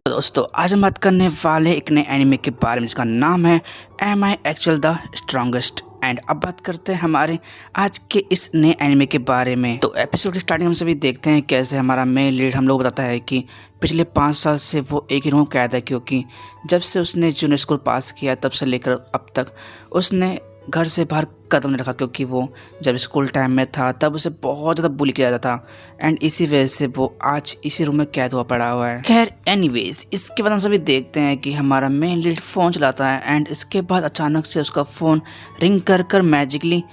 दोस्तों आज हम बात करने वाले एक नए एनिमे के बारे में जिसका नाम है am I actual the strongest. And अब बात करते हैं हमारे आज के इस नए एनिमे के बारे में। तो एपिसोड की स्टार्टिंग हम सभी देखते हैं कैसे हमारा मेन लीड हम लोग बताता है कि पिछले 5 साल से वो एक ही रूम कैद है, क्योंकि जब से उसने जूनियर स्कूल पास किया तब से लेकर अब तक उसने घर से बाहर कदम नहीं रखा, क्योंकि वो जब स्कूल टाइम में था तब उसे बहुत ज़्यादा बुली किया जाता था एंड इसी वजह से वो आज इसी रूम में कैद हुआ पड़ा हुआ है। खैर एनीवेज, इसके बाद हम सभी देखते हैं कि हमारा मेन लीड फ़ोन चलाता है एंड इसके बाद अचानक से उसका फ़ोन रिंग कर कर मैजिकली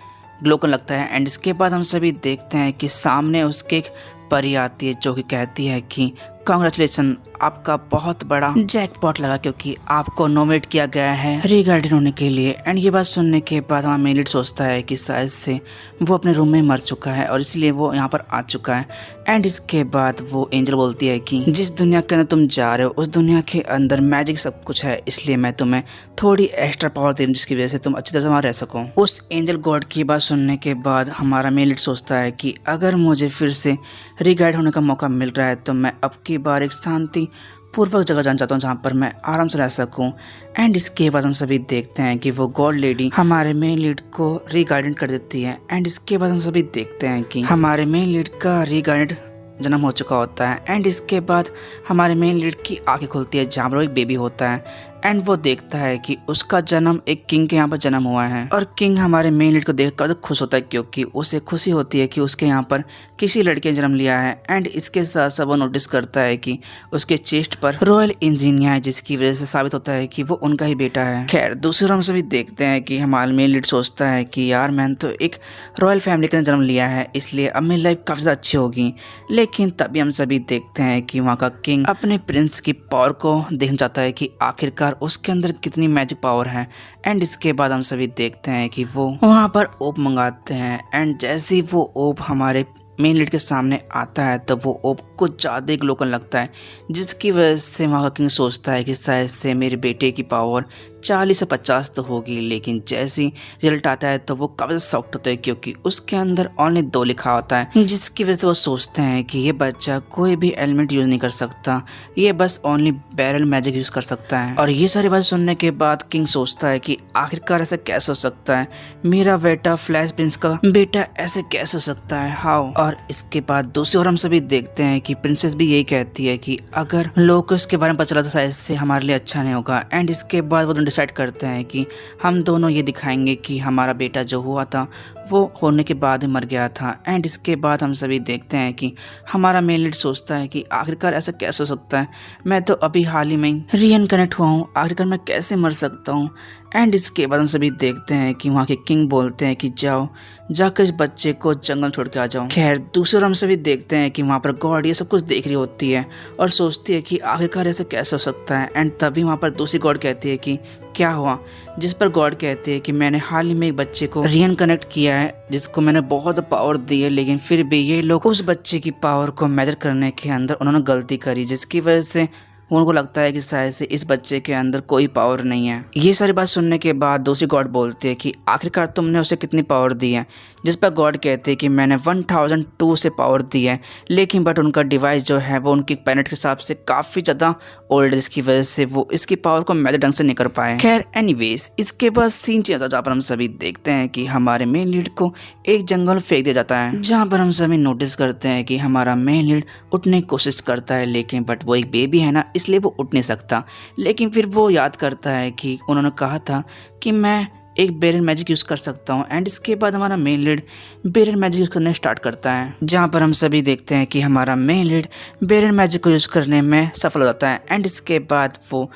ग्लो करने लगता है। एंड इसके बाद हम सभी देखते हैं कि सामने उसके एक परी आती है जो कि कहती है कि कांग्रेचुलेसन, आपका बहुत बड़ा जैकपॉट लगा क्योंकि आपको नॉमिनेट किया गया है री-गार्डियन होने के लिए। एंड ये बात सुनने के बाद हमारा मेन लीड सोचता है कि शायद से वो अपने रूम में मर चुका है और इसलिए वो यहाँ पर आ चुका है। एंड इसके बाद वो एंजल बोलती है कि जिस दुनिया के अंदर तुम जा रहे हो उस दुनिया के अंदर मैजिक सब कुछ है, इसलिए मैं तुम्हें थोड़ी एक्स्ट्रा पावर दे दूँ जिसकी वजह से तुम अच्छी तरह से वहाँ रह सको। उस एंजल गॉड की बात सुनने के बाद हमारा मेन लीड सोचता है कि अगर मुझे फिर से री-गाइड होने का मौका मिल रहा है तो मैं अब की बार एक शांति पूर्वक जगह जाना चाहता हूँ जहाँ पर मैं आराम से रह सकूँ। एंड इसके बाद हम सभी देखते हैं कि वो गॉड लेडी हमारे मेन लीड को री-गाइडेंट कर देती है। एंड इसके बाद हम सभी देखते हैं कि हमारे मेन लीड का री-गाइडेंट जन्म हो चुका होता है। एंड इसके बाद हमारे मेन लीड की आंखें खुलती है जहाँ पर एक बेबी होता है एंड वो देखता है कि उसका जन्म एक किंग के यहाँ पर जन्म हुआ है। और किंग हमारे मेन लीड को देखकर खुश होता है क्योंकि उसे खुशी होती है कि उसके यहाँ पर किसी लड़के ने जन्म लिया है। एंड इसके साथ साथ वो नोटिस करता है कि उसके चेस्ट पर रॉयल इंजीनियर है, जिसकी वजह से साबित होता है कि वो उनका ही बेटा है। खैर दूसरी ओर हम सभी देखते हैं कि हमारा मेन लीड सोचता है कि यार मैंने तो एक रॉयल फैमिली का जन्म लिया है, इसलिए अब मेरी लाइफ काफ़ी ज़्यादा अच्छी होगी। लेकिन तभी हम सभी देखते हैं कि वहाँ का किंग अपने प्रिंस की पावर को देखना चाहता है कि आखिरकार उसके अंदर कितनी मैजिक पावर है। एंड इसके बाद हम सभी देखते हैं कि वो वहाँ पर ओप मंगाते हैं एंड जैसे ही वो ओप हमारे मेन लीड के सामने आता है तो वो ओप कुछ ज़्यादा ग्लो करने लगता है, जिसकी वजह से वहाँ का किंग सोचता है कि शायद से मेरे बेटे की पावर 40 से 50 तो होगी। लेकिन जैसे ही रिजल्ट आता है तो वो काफ़ी सॉफ्ट होता है क्योंकि उसके अंदर ओनली 2 लिखा होता है, जिसकी वजह से वो सोचते हैं कि ये बच्चा कोई भी एलिमेंट यूज़ नहीं कर सकता, ये बस ओनली बैरल मैजिक यूज़ कर सकता है। और ये सारी बात सुनने के बाद किंग सोचता है कि आखिरकार ऐसा कैसे हो सकता है, मेरा बेटा फ्लैश प्रिंस का बेटा ऐसे कैसे हो सकता है, हाउ। और इसके बाद दूसरी ओर हम सभी देखते हैं कि प्रिंसेस भी यही कहती है कि अगर लोगों को इसके बारे में पता चला तो शायद से हमारे लिए अच्छा नहीं होगा। एंड इसके बाद वो डिसाइड करते हैं कि हम दोनों ये दिखाएंगे कि हमारा बेटा जो हुआ था वो होने के बाद ही मर गया था। एंड इसके बाद हम सभी देखते हैं कि हमारा मेन लीड सोचता है कि आखिरकार ऐसा कैसे हो सकता है, मैं तो अभी हाल ही में रीइनकनेक्ट हुआ हूँ, आखिरकार मैं कैसे मर सकता हूँ। एंड इसके बाद हम सभी देखते हैं कि वहाँ के किंग बोलते हैं कि जाओ जाकर इस बच्चे को जंगल छोड़ के आ जाओ। खैर दूसरी ओर हम सभी देखते हैं कि वहाँ पर गॉड ये सब कुछ देख रही होती है और सोचती है कि आखिरकार ऐसे कैसे हो सकता है। एंड तभी वहाँ पर दूसरी गॉड कहती है कि क्या हुआ, जिस पर गॉड कहती है कि मैंने हाल ही में एक बच्चे को रीइनकनेक्ट किया है जिसको मैंने बहुत पावर दी है, लेकिन फिर भी ये लोग उस बच्चे की पावर को मेजर करने के अंदर उन्होंने गलती करी, जिसकी वजह से उनको लगता है कि शायद से इस बच्चे के अंदर कोई पावर नहीं है। ये सारी बात सुनने के बाद दूसरी गॉड बोलती है कि आखिरकार तुमने उसे कितनी पावर दी है, जिस पर गॉड कहते हैं कि मैंने 1002 से पावर दी है, लेकिन बट उनका डिवाइस जो है वो उनके प्लैनेट के हिसाब से काफ़ी ज़्यादा ओल्ड है, जिसकी वजह से वो इसकी पावर को मेजर ढंग से नहीं कर पाए। खैर एनीवेज, इसके बाद सीन चेंज होता है जहाँ पर हम सभी देखते हैं कि हमारे मेन लीड को एक जंगल में फेंक दिया जाता है, जहाँ पर हम सभी नोटिस करते हैं कि हमारा मेन लीड उठने की कोशिश करता है, लेकिन बट वो एक बेबी है ना, इसलिए वो उठ नहीं सकता। लेकिन फिर वो याद करता है कि उन्होंने कहा था कि मैं एक बेरल मैजिक यूज़ कर सकता हूँ। एंड इसके बाद हमारा main lead barrel magic use करने स्टार्ट करता है, जहाँ पर हम सभी देखते हैं कि हमारा मेन लीड बेरल मैजिक को यूज़ करने में सफल हो जाता है। एंड इसके बाद वो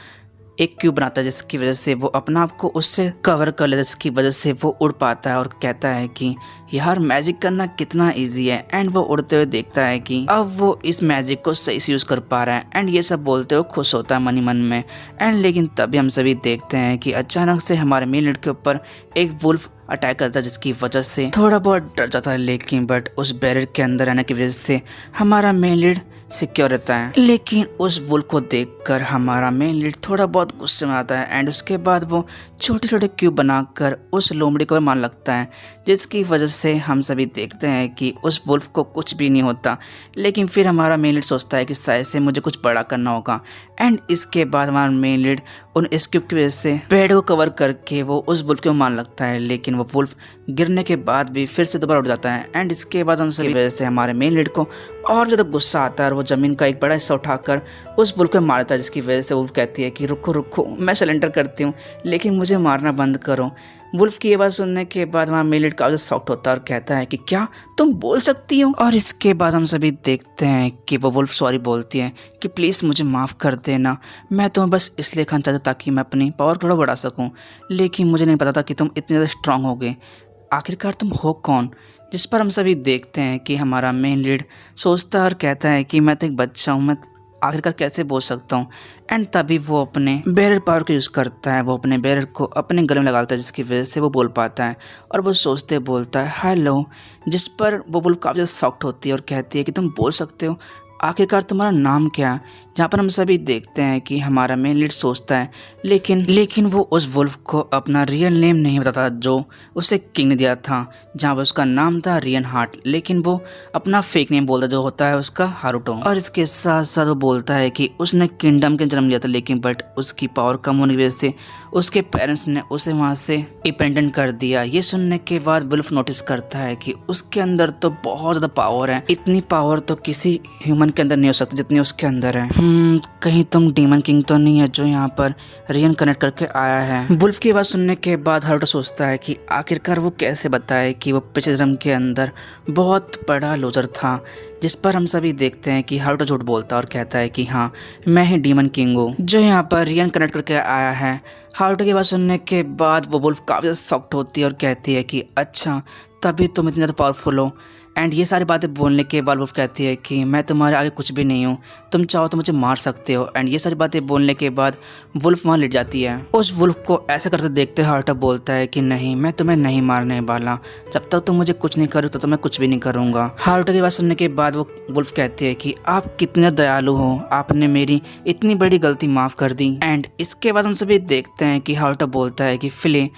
एक क्यूब बनाता है, जिसकी वजह से वो अपना आप को उससे कवर कर लेता है, जिसकी वजह से वो उड़ पाता है और कहता है कि यार मैजिक करना कितना इजी है। एंड वो उड़ते हुए देखता है कि अब वो इस मैजिक को सही से यूज़ कर पा रहा है। एंड ये सब बोलते हुए खुश होता है मन ही मन में। एंड लेकिन तभी हम सभी देखते हैं कि अचानक से हमारे मेन लीड के ऊपर एक वुल्फ अटैक करता है, जिसकी वजह से थोड़ा बहुत डर जाता है, लेकिन बट उस बैरियर के अंदर रहने की वजह से हमारा मेन लीड सिक्योर रहता है। लेकिन उस वुल्फ को देखकर हमारा मेन लीड थोड़ा बहुत गुस्से में आता है एंड उसके बाद वो छोटे छोटे क्यूब बनाकर उस लोमड़ी को मारने लगता है, जिसकी वजह से हम सभी देखते हैं कि उस वुल्फ को कुछ भी नहीं होता। लेकिन फिर हमारा मेन लीड सोचता है कि शायद से मुझे कुछ बड़ा करना होगा एंड इसके बाद हमारा मेन लीड उन स्क्यूब की वजह से पेड़ को कवर करके वो उस वुल्फ को मारने लगता है। लेकिन वो वुल्फ गिरने के बाद भी फिर से दोबारा उठ जाता है एंड इसके बाद उनकी वजह से हमारे मेन लीड को और ज़्यादा गुस्सा आता है और वो ज़मीन का एक बड़ा हिस्सा उठाकर उस वुल्फ को मारता है, जिसकी वजह से वुल्फ कहती है कि रुको रुको, मैं सरेंडर करती हूँ लेकिन मुझे मारना बंद करो। वुल्फ की आवाज़ सुनने के बाद हमारा मेन लीड काफ़ी शॉक्ड होता है और कहता है कि क्या तुम बोल सकती हो। और इसके बाद हम सभी देखते हैं कि वो वुल्फ सॉरी बोलती है कि प्लीज़ मुझे माफ़ कर देना, मैं तुम्हें बस इसलिए खाना चाहता ताकि मैं अपनी पावर थोड़ा बढ़ा सकूं, लेकिन मुझे नहीं पता था कि तुम इतने ज़्यादा स्ट्रांग होगे। आखिरकार तुम हो कौन? जिस पर हम सभी देखते हैं कि हमारा मेन लीड सोचता है और कहता है कि मैं तो एक बच्चा हूँ, मैं आखिरकार कैसे बोल सकता हूँ। एंड तभी वो अपने बैरर पावर को यूज़ करता है, वो अपने बैरर को अपने गले में लगाता है, जिसकी वजह से वो बोल पाता है और वो सोचते बोलता है हेलो, जिस पर वो वुल्फ काफ़ी ज़्यादा शॉक्ड होती है और कहती है कि तुम बोल सकते हो, आखिरकार तुम्हारा नाम क्या है। जहाँ पर हम सभी देखते हैं कि हमारा मेन लीड सोचता है लेकिन वो उस वुल्फ को अपना रियल नेम नहीं बताता जो उसे किंग ने दिया था, जहाँ पर उसका नाम था रियन हार्ट, लेकिन वो अपना फेक नेम बोलता जो होता है उसका हारुटो। और इसके साथ साथ वो बोलता है कि उसने किंगडम के जन्म लिया था, लेकिन बट उसकी पावर कम होने की वजह से उसके पेरेंट्स ने उसे वहाँ से इंडिपेंडेंट कर दिया। ये सुनने के बाद वुल्फ नोटिस करता है कि उसके अंदर तो बहुत ज़्यादा पावर है, इतनी पावर तो किसी ह्यूमन के अंदर नहीं हो सकती जितनी उसके अंदर है। कहीं तुम डीमन किंग तो नहीं है जो यहाँ पर रियन कनेक्ट करके आया है। वुल्फ की बात सुनने के बाद हारुटो सोचता है कि आखिरकार वो कैसे बताए कि वो पिछले जन्म के अंदर बहुत बड़ा लूजर था, जिस पर हम सभी देखते हैं कि हारुटो झूठ बोलता है और कहता है कि हाँ मैं ही डीमन किंग हूँ जो यहाँ पर रियन कनेक्ट करके आया है। हारुटो की बात सुनने के बाद वो वुल्फ काफ़ी ज़्यादा शॉक्ड होती है और कहती है कि अच्छा तभी तुम इतनी ज़्यादा पावरफुल हो। एंड ये सारी बातें बोलने के बाद वुल्फ कहती है कि मैं तुम्हारे आगे कुछ भी नहीं हूँ, तुम चाहो तो मुझे मार सकते हो। एंड ये सारी बातें बोलने के बाद वुल्फ वहाँ लेट जाती है। उस वुल्फ को ऐसा करते देखते हारुटो बोलता है कि नहीं, मैं तुम्हें नहीं मारने वाला, जब तक तुम मुझे कुछ नहीं करो तो मैं कुछ भी नहीं करूँगा। हारुटो की बात सुनने के बाद वो वुल्फ कहती है कि आप कितने दयालु हो, आपने मेरी इतनी बड़ी गलती माफ़ कर दी। एंड इसके बाद हम सभी देखते हैं कि हारुटो बोलता है कि फिले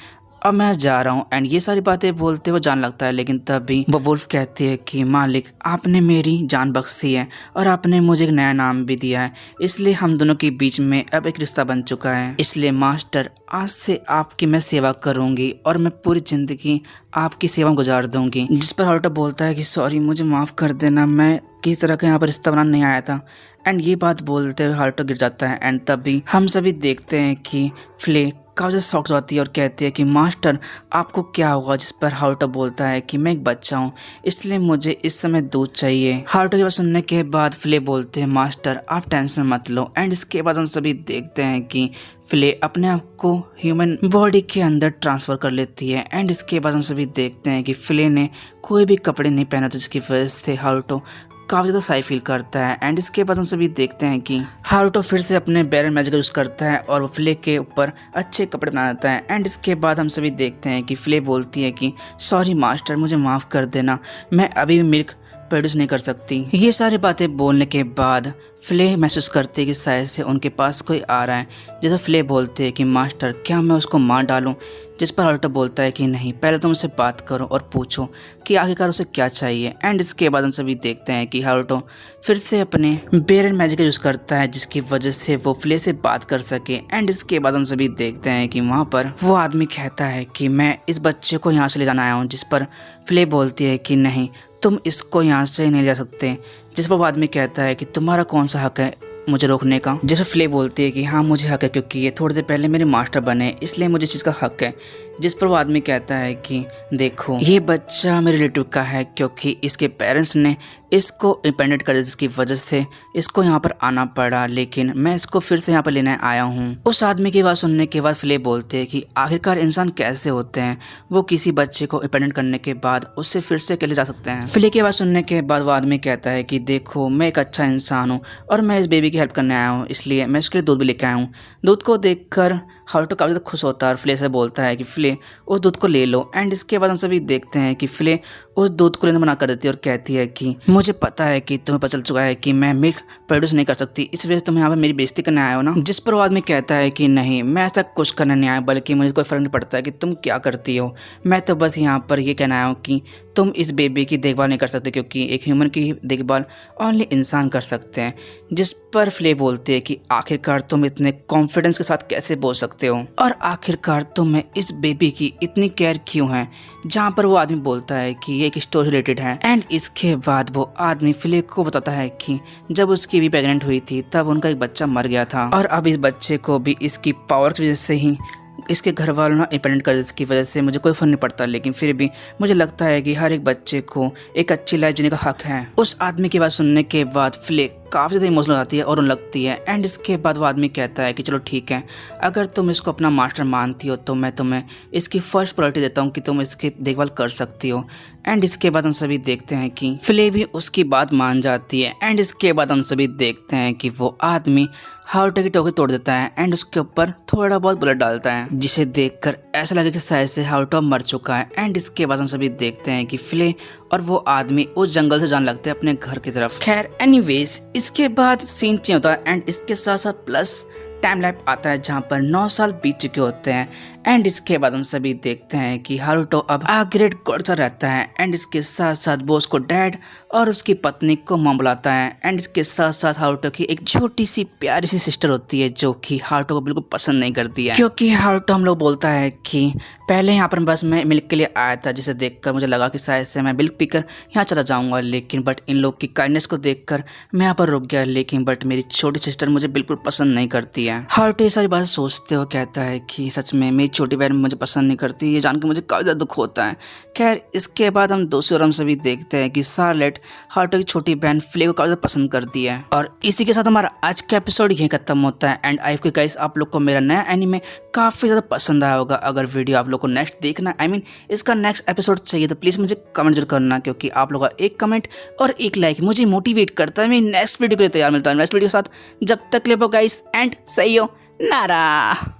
अब मैं जा रहा हूँ। एंड ये सारी बातें बोलते वो जान लगता है, लेकिन तभी वो वुल्फ कहती है कि मालिक आपने मेरी जान बख्शी है और आपने मुझे एक नया नाम भी दिया है, इसलिए हम दोनों के बीच में अब एक रिश्ता बन चुका है। इसलिए मास्टर आज से आपकी मैं सेवा करूंगी और मैं पूरी जिंदगी आपकी सेवा में गुजार दूंगी। जिस पर हारुटो बोलता है कि सॉरी मुझे माफ़ कर देना, मैं किसी तरह का यहाँ पर रिश्ता बनाने नहीं आया था। एंड ये बात बोलते हुए हारुटो गिर जाता है। एंड तभी हम सभी देखते हैं कि फ्ले काफ़ी ज़्यादा शॉक्ड होती है और कहती है कि मास्टर आपको क्या हुआ। जिस पर हारुटो बोलता है कि मैं एक बच्चा हूँ, इसलिए मुझे इस समय दूध चाहिए। हारुटो की बात सुनने के बाद फ्ले बोलते हैं मास्टर आप टेंशन मत लो। एंड इसके बाद हम सभी देखते हैं कि फ्ले अपने आप को ह्यूमन बॉडी के अंदर ट्रांसफ़र कर लेती है। एंड इसके बाद हम सभी देखते हैं कि फ्ले ने कोई भी कपड़े नहीं पहने थे, जिसकी वजह से हारुटो काफ़ी ज़्यादा साई फील करता है। एंड इसके बाद हम सभी देखते हैं कि हारुटो फिर से अपने बैरल मैजिक यूज़ करता है और वो फ्ले के ऊपर अच्छे कपड़े बना देता है। एंड इसके बाद हम सभी देखते हैं कि फ्ले बोलती है कि सॉरी मास्टर मुझे माफ़ कर देना, मैं अभी भी मिल्क प्रोड्यूस नहीं कर सकती। ये सारी बातें बोलने के बाद फ्ले महसूस करते हैं कि शायद से उनके पास कोई आ रहा है। जैसे फ्ले बोलते हैं कि मास्टर क्या मैं उसको मार डालूं। जिस पर हारुटो बोलता है कि नहीं, पहले तुम उससे बात करो और पूछो कि आखिरकार उसे क्या चाहिए। एंड इसके बाद हम सभी देखते हैं कि हारुटो फिर से अपने बैरल मैजिक का यूज़ करता है, जिसकी वजह से वो फ्ले से बात कर सके। एंड इसके बाद हम सभी देखते हैं कि वहाँ पर वो आदमी कहता है कि मैं इस बच्चे को यहाँ से ले जाना आया हूँ। जिस पर फ्ले बोलती है कि नहीं, तुम इसको यहाँ से नहीं ले जा सकते। जिस पर वो आदमी कहता है कि तुम्हारा कौन सा हक है मुझे रोकने का। जैसे फ्ले बोलती है कि हाँ मुझे हक है, क्योंकि ये थोड़ी देर पहले मेरे मास्टर बने, इसलिए मुझे इस चीज़ का हक है। जिस पर वो आदमी कहता है कि देखो ये बच्चा मेरे रिलेटिव का है, क्योंकि इसके पेरेंट्स ने इसको इंडिपेंडेंट कर दिया, जिसकी वजह से इसको यहाँ पर आना पड़ा, लेकिन मैं इसको फिर से यहाँ पर लेने आया हूँ। उस आदमी की बात सुनने के बाद फ्ले बोलते हैं कि आखिरकार इंसान कैसे होते हैं, वो किसी बच्चे को इंडिपेंडेंट करने के बाद उससे फिर से अकेले जा सकते हैं। फ्ले की बात सुनने के बाद वो आदमी कहता है कि देखो मैं एक अच्छा इंसान हूँ और मैं इस बेबी की हेल्प करने आया हूँ, इसलिए मैं इसके लिए दूध भी लेकर आया हूँ। दूध को देखकर हारुतो काफ़ी ज़्यादा खुश होता है और फ्ले से बोलता है कि फ्ले उस दूध को ले लो। एंड इसके बाद हम सभी देखते हैं कि फ्ले उस दूध को लेने मना कर देती है और कहती है कि मुझे पता है कि तुम्हें पता चल चुका है कि मैं मिल्क प्रोड्यूस नहीं कर सकती, इस वजह से तुम यहाँ पर मेरी बेइज्जती करने आए हो ना। जिस पर वो आदमी कहता है कि नहीं, मैं ऐसा कुछ करने नहीं आया, बल्कि मुझे कोई फर्क नहीं पड़ता है कि तुम क्या करती हो। मैं तो बस यहाँ पर ये कहना आया हूँ कि तुम इस बेबी की देखभाल नहीं कर सकते, क्योंकि एक ह्यूमन की देखभाल ओनली इंसान कर सकते हैं। जिस पर फ्ले बोलती है कि आखिरकार तुम इतने कॉन्फिडेंस के साथ कैसे बोल सकते हो, और आखिरकार तुम्हें इस बेबी की इतनी केयर क्यों है। जहाँ पर वो आदमी बोलता है कि ये एक स्टोरी रिलेटेड है। एंड इसके बाद वो आदमी फ्ले को बताता है कि जब उसकी भी प्रेग्नेंट हुई थी तब उनका एक बच्चा मर गया था, और अब इस बच्चे को भी इसकी पावर की वजह से ही इसके घर वालों ना इंडिपेंडेंट कर, जिसकी वजह से मुझे कोई फर्क नहीं पड़ता, लेकिन फिर भी मुझे लगता है कि हर एक बच्चे को एक अच्छी लाइफ जीने का हक है। उस आदमी की बात सुनने के बाद फ्ले काफ़ी ज़्यादा इमोशनल हो जाती है और लगती है। एंड इसके बाद वो आदमी कहता है कि चलो ठीक है, अगर तुम इसको अपना मास्टर मानती हो तो मैं तुम्हें इसकी फर्स्ट प्रायोरिटी देता हूँ कि तुम इसकी देखभाल कर सकती हो। एंड इसके बाद हम सभी देखते हैं कि फ्ले भी उसकी बात मान जाती है। एंड इसके बाद हम सभी देखते हैं कि वो आदमी हारुतो की टोकरी तोड़ देता है एंड उसके ऊपर थोड़ा बहुत ब्लड डालता है, जिसे देखकर ऐसा लगे कि शायद से हारुतो मर चुका है। एंड इसके बाद हम सभी देखते हैं कि फ्ले और वो आदमी उस जंगल से जाने लगते हैं अपने घर की तरफ। खैर एनीवेज, इसके बाद सीन चेंज होता है एंड इसके साथ साथ प्लस टाइम लैप आता है जहाँ पर 9 साल बीत चुके होते हैं। एंड इसके बाद हम सभी देखते हैं कि हारुतो अब ग्रेट गॉड सा रहता है। एंड इसके साथ साथ वो उसको डैड और उसकी पत्नी को मॉम बुलाता है। एंड इसके साथ साथ हारुतो की एक छोटी सी प्यारी सी सिस्टर होती है जो कि हारुतो को बिल्कुल पसंद नहीं करती है, क्योंकि हारुतो हम लोग बोलता है कि पहले यहाँ पर बस मैं मिल्क के लिए आया था, जिसे देखकर मुझे लगा कि शायद से मैं मिल्क पीकर यहाँ चला जाऊँगा, लेकिन बट इन लोग की काइंडनेस को देखकर मैं यहाँ पर रुक गया। लेकिन बट मेरी छोटी सिस्टर मुझे बिल्कुल पसंद नहीं करती है। हारुतो ये सारी बातें सोचते हुए कहता है कि सच में मेरी छोटी बहन मुझे पसंद नहीं करती, ये जान के मुझे काफ़ी ज़्यादा दुख होता है। खैर इसके बाद हम दूसरी ओर हम सभी देखते हैं कि शार्लेट हारुतो की छोटी बहन फ्ले को काफ़ी ज़्यादा पसंद करती है। और इसी के साथ हमारा आज का एपिसोड यहीं खत्म होता है। एंड आई होप गाइस आप लोग को मेरा नया एनीमे काफ़ी ज़्यादा पसंद आया होगा। अगर वीडियो आप लोग को नेक्स्ट देखना इसका नेक्स्ट एपिसोड चाहिए तो प्लीज़ मुझे कमेंट जरूर करना, क्योंकि आप लोगों का एक कमेंट और एक लाइक मुझे मोटिवेट करता है। मैं नेक्स्ट वीडियो के लिए तैयार मिलता हूँ नेक्स्ट वीडियो के साथ। जब तक ले गाइस एंड सही हो नारा।